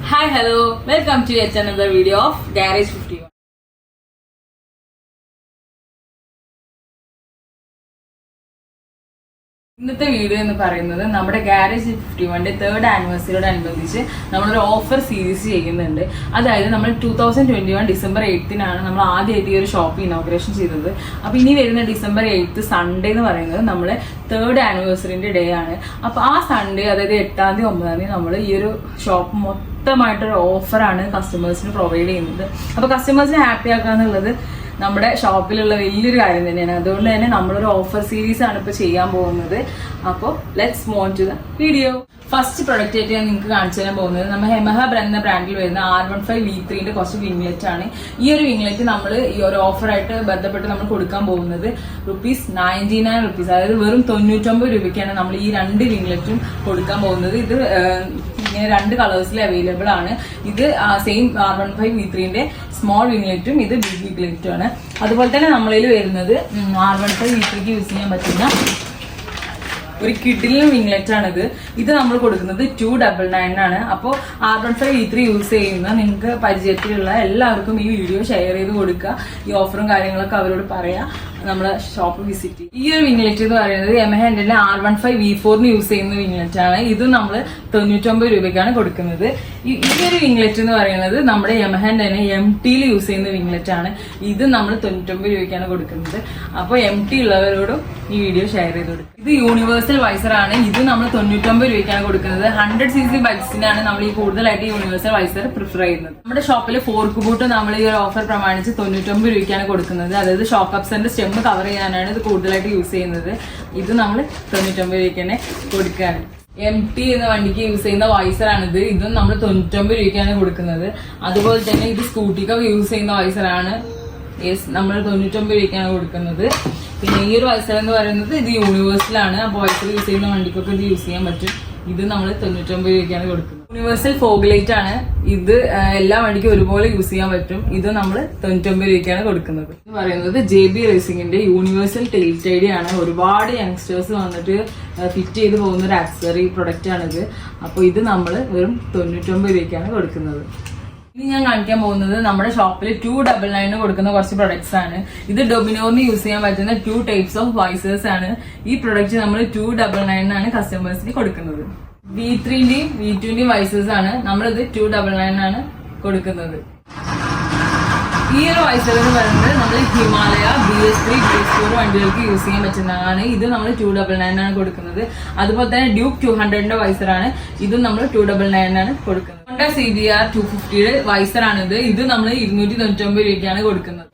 Hi, hello, welcome to yet another video of Garage 51. ഇന്നത്തെ video എന്ന് പറയുന്നത് നമ്മുടെ ഗാരേജ് 51ന്റെ 3rd ആനിവേഴ്സറിയോടനുബന്ധിച്ച് നമ്മളൊരു ഓഫർ സീരീസ് ചെയ്യുന്നുണ്ട്. അതായത് നമ്മൾ 2021 ഡിസംബർ 8-നാണ് നമ്മൾ ആദ്യമായിട്ട് ഈ ഒരു ഷോപ്പ് ഇനോഗ്രേഷൻ ചെയ്തത്. അപ്പോൾ ഇനി വരുന്ന ഡിസംബർ 8 സൺഡേ എന്ന് പറയുന്നത് നമ്മളെ 3rd ആനിവേഴ്സറിന്റെ ഡേ ആണ്. അപ്പോൾ ആ സൺഡേ, അതായത് 8-ാം തീയതി 9-ാം തീയതി നമ്മൾ ഈ ഒരു ഷോപ്പ് മൊത്തമായിട്ടൊരു ഓഫറാണ് കസ്റ്റമേഴ്സിന് പ്രൊവൈഡ് ചെയ്യുന്നത്. അപ്പോൾ കസ്റ്റമേഴ്സിനെ ഹാപ്പി ആക്കുക എന്നുള്ളത് നമ്മുടെ ഷോപ്പിലുള്ള വലിയൊരു കാര്യം തന്നെയാണ്. അതുകൊണ്ട് തന്നെ നമ്മളൊരു ഓഫർ സീരീസ് ആണ് ഇപ്പോൾ ചെയ്യാൻ പോകുന്നത്. അപ്പോൾ let's move on to the video. First product ആയിട്ട് ഞാൻ നിങ്ങൾക്ക് കാണിച്ചു തരാൻ പോകുന്നത് നമ്മൾ ഹെമഹ എന്ന ബ്രാൻഡിൽ വരുന്ന R15 V3ന്റെ കുറച്ച് വിംഗ്ലെറ്റ് ആണ്. ഈ ഒരു വിംഗ്ലെറ്റ് നമ്മൾ ഈ ഒരു ഓഫറായിട്ട് ബന്ധപ്പെട്ട് നമ്മൾ കൊടുക്കാൻ പോകുന്നത് ₹99, അതായത് വെറും 99 രൂപയ്ക്കാണ് നമ്മൾ ഈ 2 വിംഗ്ലെറ്റും കൊടുക്കാൻ പോകുന്നത്. ഇത് ഇങ്ങനെ 2 കളേഴ്സിൽ അവൈലബിൾ ആണ്. ഇത് സെയിം R15 V3ന്റെ സ്മോൾ വിംഗ്ലെറ്റും ഇത് ബിഗ് വിംഗ്ലെറ്റും ആണ്. അതുപോലെ തന്നെ നമ്മളിൽ വരുന്നത് R15 V3ക്ക് യൂസ് ചെയ്യാൻ പറ്റുന്ന ഒരു കിഡിലും വിംഗ്ലെറ്റ് ആണിത്. ഇത് നമ്മൾ കൊടുക്കുന്നത് 299 ആണ്. അപ്പോൾ R15 V3 യൂസ് ചെയ്യുന്ന നിങ്ങൾക്ക് പരിചയത്തിലുള്ള എല്ലാവർക്കും ഈ വീഡിയോ ഷെയർ ചെയ്ത് കൊടുക്കുക. ഈ ഓഫറും കാര്യങ്ങളൊക്കെ അവരോട് പറയാം, നമ്മളെ ഷോപ്പ് വിസിറ്റ് ചെയ്യും. ഈ ഒരു വിംഗ്ലെറ്റ് എന്ന് പറയുന്നത് യമഹന്റെ R15 V4 യൂസ് ചെയ്യുന്ന വിംഗ്ലെറ്റ് ആണ്. ഇത് നമ്മൾ 99 രൂപയ്ക്കാണ് കൊടുക്കുന്നത്. ഈ ഒരു വിംഗ്ലെറ്റ് എന്ന് പറയുന്നത് നമ്മുടെ യമഹന്റെ MT യൂസ് ചെയ്യുന്ന വിംഗ്ലെറ്റ് ആണ്. ഇത് നമ്മൾ 99 രൂപയ്ക്കാണ് കൊടുക്കുന്നത്. അപ്പോൾ MT ഉള്ളവരോടും ഈ വീഡിയോ ഷെയർ ചെയ്ത് കൊടുക്കും. ഇത് യൂണിവേഴ്സൽ വൈസർ ആണ്. ഇത് നമ്മൾ 99 രൂപയ്ക്കാണ് കൊടുക്കുന്നത്. 100cc ബൈക്സിനാണ് നമ്മൾ ഈ കൂടുതലായിട്ട് യൂണിവേഴ്സൽ വൈസർ പ്രിഫർ ചെയ്യുന്നത്. നമ്മുടെ ഷോപ്പിൽ ഫോർക്ക് ബൂട്ട് നമ്മൾ ഈ ഒരു ഓഫർ പ്രമാണിച്ച് 99 രൂപയ്ക്കാണ് കൊടുക്കുന്നത്. അതായത് ഷോക്ക് അപ്സറിന്റെ സ്റ്റെം കവർ ചെയ്യാനാണ് ഇത് കൂടുതലായിട്ട് യൂസ് ചെയ്യുന്നത്. ഇത് നമ്മൾ 99 രൂപയ്ക്ക് തന്നെ കൊടുക്കുകയാണ്. MT എന്ന വണ്ടിക്ക് യൂസ് ചെയ്യുന്ന വൈസർ ആണിത്. ഇതും നമ്മൾ 99 രൂപയ്ക്കാണ് കൊടുക്കുന്നത്. അതുപോലെ തന്നെ ഇത് സ്കൂട്ടിക്കൊക്കെ യൂസ് ചെയ്യുന്ന വൈസറാണ്. നമ്മൾ 99 രൂപയ്ക്കാണ് കൊടുക്കുന്നത്. പിന്നെ ഈ ഒരു വൈസർ എന്ന് പറയുന്നത് ഇത് യൂണിവേഴ്സലാണ്. അപ്പോൾ വൈസർ യൂസ് ചെയ്യുന്ന വണ്ടിക്കൊക്കെ ഇത് യൂസ് ചെയ്യാൻ പറ്റും. ഇത് നമ്മൾ 99 രൂപയ്ക്കാണ് കൊടുക്കുന്നത്. യൂണിവേഴ്സൽ ഫോഗ് ലൈറ്റ് ആണ്. ഇത് എല്ലാ വണ്ടിക്കും ഒരുപോലെ യൂസ് ചെയ്യാൻ പറ്റും. ഇത് നമ്മൾ 99 രൂപയ്ക്കാണ് കൊടുക്കുന്നത്. ഇത് പറയുന്നത് JB റേസിംഗിന്റെ യൂണിവേഴ്സൽ ടെയിൽ ഐഡി ആണ്. ഒരുപാട് യങ്സ്റ്റേഴ്സ് വന്നിട്ട് ഫിറ്റ് ചെയ്ത് പോകുന്ന ഒരു ആക്സസറി പ്രൊഡക്റ്റ് ആണിത്. അപ്പോൾ ഇത് നമ്മൾ വെറും 99 രൂപയ്ക്കാണ് കൊടുക്കുന്നത്. ഇനി ഞാൻ കാണിക്കാൻ പോകുന്നത് നമ്മുടെ ഷോപ്പിൽ 299 കൊടുക്കുന്ന കുറച്ച് പ്രൊഡക്ട്സ് ആണ്. ഇത് ഡൊമിനോറിന് യൂസ് ചെയ്യാൻ പറ്റുന്ന 2 ടൈപ്സ് ഓഫ് വൈസേഴ്സ് ആണ്. ഈ പ്രൊഡക്റ്റ് നമ്മൾ 299 കസ്റ്റമേഴ്സിന് കൊടുക്കുന്നത്. V3ന്റെയും V2ന്റെയും വൈസേഴ്സ് ആണ്. നമ്മളിത് 299 ആണ് കൊടുക്കുന്നത്. ഈ ഒരു വൈസർ എന്ന് പറയുന്നത് നമ്മൾ ഹിമാലയ BS3 BS4 വണ്ടികൾക്ക് യൂസ് ചെയ്യാൻ പറ്റുന്നതാണ്. ഇത് നമ്മൾ 299 ആണ് കൊടുക്കുന്നത്. അതുപോലെ തന്നെ ഡ്യൂക്ക് 200ന്റെ വൈസറാണ്. ഇതും നമ്മൾ 299 ആണ് കൊടുക്കുന്നത്. Honda CBR 250യുടെ വൈസറാണിത്. ഇത് നമ്മൾ 299 രൂപയ്ക്കാണ് കൊടുക്കുന്നത്.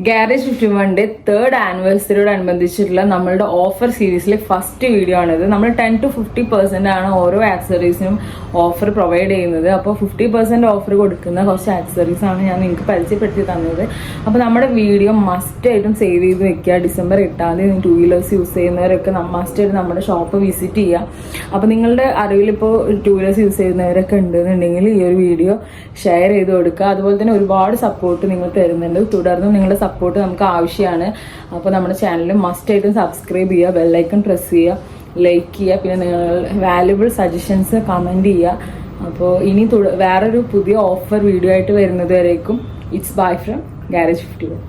ഗാരേജ് 51ന്റെ 3rd ആനിവേഴ്സറിയോടനുബന്ധിച്ചിട്ടുള്ള നമ്മളുടെ ഓഫർ സീരീസിലെ ഫസ്റ്റ് വീഡിയോ ആണിത്. നമ്മൾ 10 to 50% ആണ് ഓരോ ആക്സസറീസിനും ഓഫർ പ്രൊവൈഡ് ചെയ്യുന്നത്. അപ്പോൾ 50% ഓഫർ കൊടുക്കുന്ന കുറച്ച് ആക്സസറീസ് ആണ് ഞാൻ നിങ്ങൾക്ക് പരിചയപ്പെടുത്തി തന്നത്. അപ്പോൾ നമ്മുടെ വീഡിയോ മസ്റ്റായിട്ടും സേവ് ചെയ്ത് വെക്കുക. ഡിസംബർ 8-ാം തീയതി 2 വീലേഴ്സ് യൂസ് ചെയ്യുന്നവരൊക്കെ മസ്റ്റായിട്ട് നമ്മുടെ ഷോപ്പ് വിസിറ്റ് ചെയ്യുക. അപ്പോൾ നിങ്ങളുടെ അറിവിലിപ്പോൾ 2 വീലേഴ്സ് യൂസ് ചെയ്യുന്നവരൊക്കെ ഉണ്ടെന്നുണ്ടെങ്കിൽ ഈ ഒരു വീഡിയോ ഷെയർ ചെയ്ത് കൊടുക്കുക. അതുപോലെ തന്നെ ഒരുപാട് സപ്പോർട്ട് നിങ്ങൾ തരുന്നുണ്ട്. തുടർന്നും നിങ്ങളുടെ സപ്പോർട്ട് നമുക്ക് ആവശ്യമാണ്. അപ്പോൾ നമ്മുടെ ചാനൽ മസ്റ്റായിട്ടും സബ്സ്ക്രൈബ് ചെയ്യുക, ബെല്ലൈക്കൺ പ്രസ് ചെയ്യുക, ലൈക്ക് ചെയ്യുക. പിന്നെ നിങ്ങൾ വാല്യുബിൾ സജഷൻസ് കമൻറ്റ് ചെയ്യുക. അപ്പോൾ ഇനി വേറൊരു പുതിയ ഓഫർ വീഡിയോ ആയിട്ട് വരുന്നത് വരേക്കും ഇറ്റ്സ് ബൈ ഫ്രം ഗാരേജ് 51.